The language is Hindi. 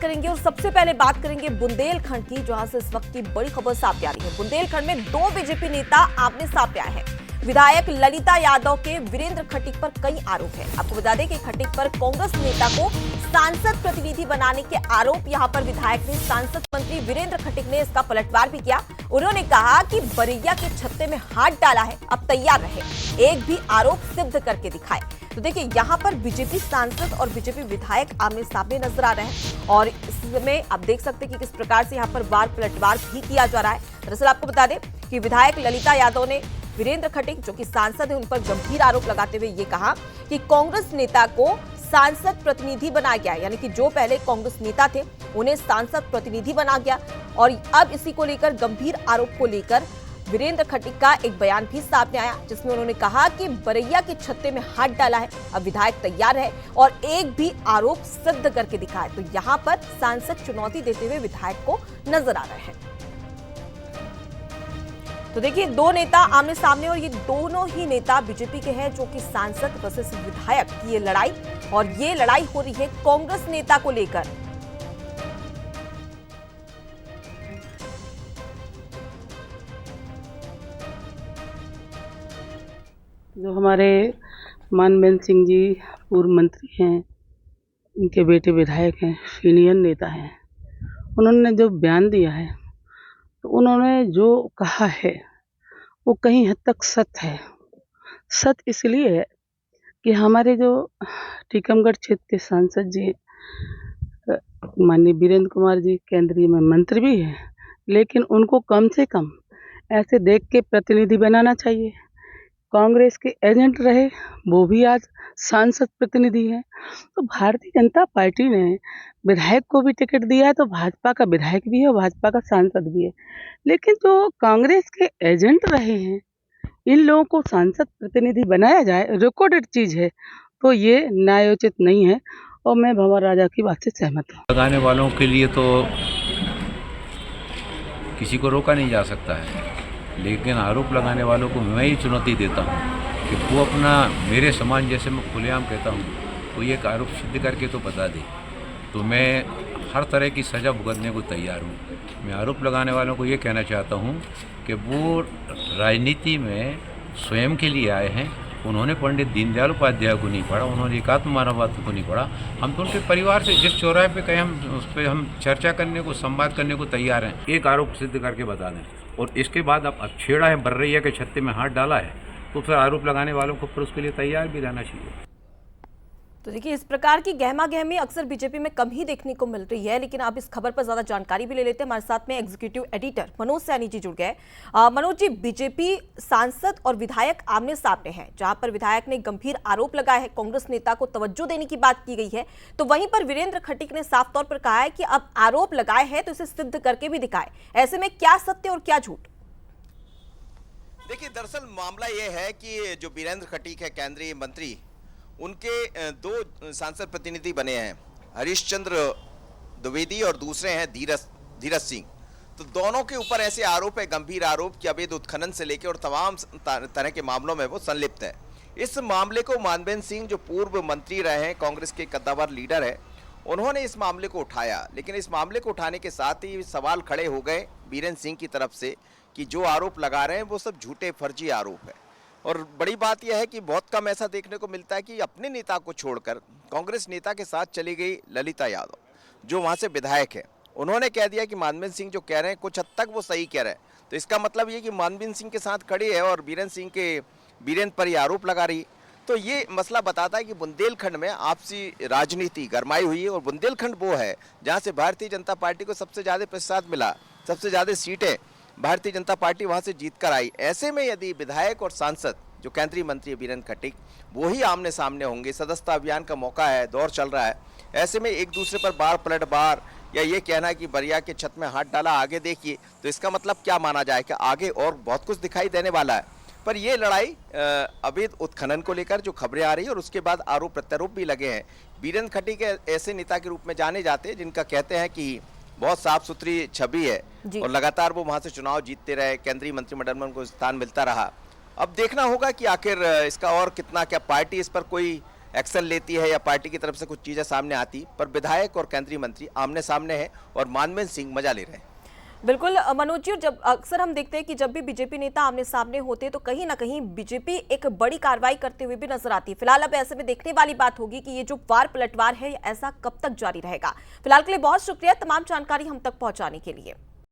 करेंगे और सबसे पहले बात करेंगे बुंदेलखंड की, जहां से इस वक्त की बड़ी खबर सामने आ रही है। बुंदेलखंड में दो बीजेपी नेता आमने सामने आए हैं। विधायक ललिता यादव के वीरेंद्र खटीक पर कई आरोप हैं। आपको बता दें कि खटीक पर कांग्रेस नेता को सांसद प्रतिनिधि बनाने के आरोप यहां पर विधायक ने सांसद मंत्री वीरेंद्र खटीक ने इसका पलटवार भी किया। उन्होंने कहा कि बरैया के छत्ते में हाथ डाला है, अब तैयार रहे, एक भी आरोप सिद्ध करके दिखाए। तो देखिए यहाँ पर बीजेपी सांसद और बीजेपी विधायक आमने सामने नजर आ रहे हैं और इसमें आप देख सकते हैं कि किस प्रकार से यहाँ पर वार पलटवार भी किया जा रहा है। दरअसल आपको बता दें कि विधायक ललिता यादव ने वीरेंद्र खटीक जो कि सांसद है उन पर गंभीर आरोप लगाते हुए ये कहा कि कांग्रेस नेता को सांसद प्रतिनिधि बनाया गया, यानी कि जो पहले कांग्रेस नेता थे उन्हें सांसद प्रतिनिधि बना गया। और अब इसी को लेकर गंभीर आरोप को लेकर वीरेंद्र खटीक का एक बयान भी सामने आया, जिसमें उन्होंने कहा कि बरैया के छत्ते में हाथ डाला है, अब विधायक तैयार है और एक भी आरोप सिद्ध करके दिखाए। तो यहां पर सांसद चुनौती देते हुए विधायक को नजर आ रहे हैं। तो देखिए दो नेता आमने सामने और ये दोनों ही नेता बीजेपी के हैं, जो कि सांसद वर्सेस विधायक की ये लड़ाई, और ये लड़ाई हो रही है कांग्रेस नेता को लेकर। जो हमारे मानवेंद्र सिंह जी पूर्व मंत्री हैं, उनके बेटे विधायक हैं, सीनियर नेता हैं, उन्होंने जो बयान दिया है तो उन्होंने जो कहा है वो कहीं हद तक सत्य है। सत्य इसलिए है कि हमारे जो टीकमगढ़ क्षेत्र के सांसद जी माननीय वीरेंद्र कुमार जी केंद्रीय में मंत्री भी हैं, लेकिन उनको कम से कम ऐसे देख के प्रतिनिधि बनाना चाहिए। कांग्रेस के एजेंट रहे, वो भी आज सांसद प्रतिनिधि हैं। तो भारतीय जनता पार्टी ने विधायक को भी टिकट दिया है, तो भाजपा का विधायक भी है और भाजपा का सांसद भी है। लेकिन जो कांग्रेस के एजेंट रहे हैं, इन लोगों को सांसद प्रतिनिधि बनाया जाए, रिकॉर्डेड चीज़ है, तो ये न्यायोचित नहीं है और मैं भंवर राजा की बात से सहमत हूँ। लगाने वालों के लिए तो किसी को रोका नहीं जा सकता है, लेकिन आरोप लगाने वालों को मैं ही चुनौती देता हूँ कि वो अपना, मेरे समान जैसे मैं खुलेआम कहता हूँ, वो ये आरोप सिद्ध करके तो बता दे, तो मैं हर तरह की सज़ा भुगतने को तैयार हूँ। मैं आरोप लगाने वालों को ये कहना चाहता हूँ कि वो राजनीति में स्वयं के लिए आए हैं। उन्होंने पंडित दीनदयाल उपाध्याय को नहीं पढ़ा, उन्होंने एकात्म मानववाद को नहीं पढ़ा। हम तो उनके परिवार से जिस चौराहे पे कहें हम उस पर हम चर्चा करने को, संवाद करने को तैयार हैं। एक आरोप सिद्ध करके बता दें और इसके बाद अब छेड़ा है, बरैया के छत्ते में हाथ डाला है, तो फिर आरोप लगाने वालों को फिर उसके लिए तैयार भी रहना चाहिए। तो देखिए इस प्रकार की गहमा गहमी अक्सर बीजेपी में कम ही देखने को मिल रही है, लेकिन आप इस खबर पर ज्यादा जानकारी भी ले लेते हैं। हमारे साथ में एग्जीक्यूटिव एडिटर मनोज सैनी जी जुड़ गए। मनोज जी, बीजेपी सांसद और विधायक आमने सामने हैं, जहां पर विधायक ने गंभीर आरोप लगाए हैं, कांग्रेस नेता को तवज्जो देने की बात की गई है, तो वहीं पर वीरेंद्र खटीक ने साफ तौर पर कहा है कि अब आरोप लगाए हैं तो इसे सिद्ध करके भी दिखाए। ऐसे में क्या सत्य और क्या झूठ? देखिए, दरअसल मामला ये है कि जो वीरेंद्र खटीक है केंद्रीय मंत्री, उनके दो सांसद प्रतिनिधि बने हैं, हरीशचंद्र द्विवेदी और दूसरे हैं धीरज सिंह। तो दोनों के ऊपर ऐसे आरोप है, गंभीर आरोप, कि अवैध उत्खनन से लेकर और तमाम तरह के मामलों में वो संलिप्त है। इस मामले को मानवेंद्र सिंह, जो पूर्व मंत्री रहे हैं, कांग्रेस के कद्दावर लीडर है, उन्होंने इस मामले को उठाया। लेकिन इस मामले को उठाने के साथ ही सवाल खड़े हो गए वीरेंद्र सिंह की तरफ से कि जो आरोप लगा रहे हैं वो सब झूठे फर्जी आरोप है। और बड़ी बात यह है कि बहुत कम ऐसा देखने को मिलता है कि अपने नेता को छोड़कर कांग्रेस नेता के साथ चली गई ललिता यादव, जो वहां से विधायक है। उन्होंने कह दिया कि मानवेंद्र सिंह जो कह रहे हैं कुछ हद तक वो सही कह रहे हैं। तो इसका मतलब ये कि मानवेंद्र सिंह के साथ खड़ी है और वीरेंद्र पर ये आरोप लगा रही। तो ये मसला बताता है कि बुंदेलखंड में आपसी राजनीति गरमाई हुई है और बुंदेलखंड वो है जहाँ से भारतीय जनता पार्टी को सबसे ज़्यादा प्रतिशत मिला, सबसे ज़्यादा सीटें भारतीय जनता पार्टी वहां से जीत कर आई। ऐसे में यदि विधायक और सांसद जो केंद्रीय मंत्री वीरेंद्र खटीक, वो ही आमने सामने होंगे, सदस्यता अभियान का मौका है, दौर चल रहा है, ऐसे में एक दूसरे पर बार पलट बार या ये कहना कि बरैया के छत में हाथ डाला, आगे देखिए, तो इसका मतलब क्या माना जाए कि आगे और बहुत कुछ दिखाई देने वाला है। पर ये लड़ाई अवैध उत्खनन को लेकर जो खबरें आ रही है और उसके बाद आरोप प्रत्यारोप भी लगे हैं। वीरेंद्र खटीक ऐसे नेता के रूप में जाने जाते हैं जिनका कहते हैं कि बहुत साफ सुथरी छवि है और लगातार वो वहां से चुनाव जीतते रहे, केंद्रीय मंत्रिमंडल में उनको स्थान मिलता रहा। अब देखना होगा कि आखिर इसका और कितना, क्या पार्टी इस पर कोई एक्शन लेती है या पार्टी की तरफ से कुछ चीजें सामने आती, पर विधायक और केंद्रीय मंत्री आमने सामने हैं और मानवेंद्र सिंह मजा ले रहे हैं। बिल्कुल मनोज जी, जब अक्सर हम देखते हैं कि जब भी बीजेपी नेता आमने सामने होते हैं तो कहीं ना कहीं बीजेपी एक बड़ी कार्रवाई करते हुए भी नजर आती है। फिलहाल अब ऐसे में देखने वाली बात होगी कि ये जो वार पलटवार है ऐसा कब तक जारी रहेगा। फिलहाल के लिए बहुत शुक्रिया तमाम जानकारी हम तक पहुंचाने के लिए।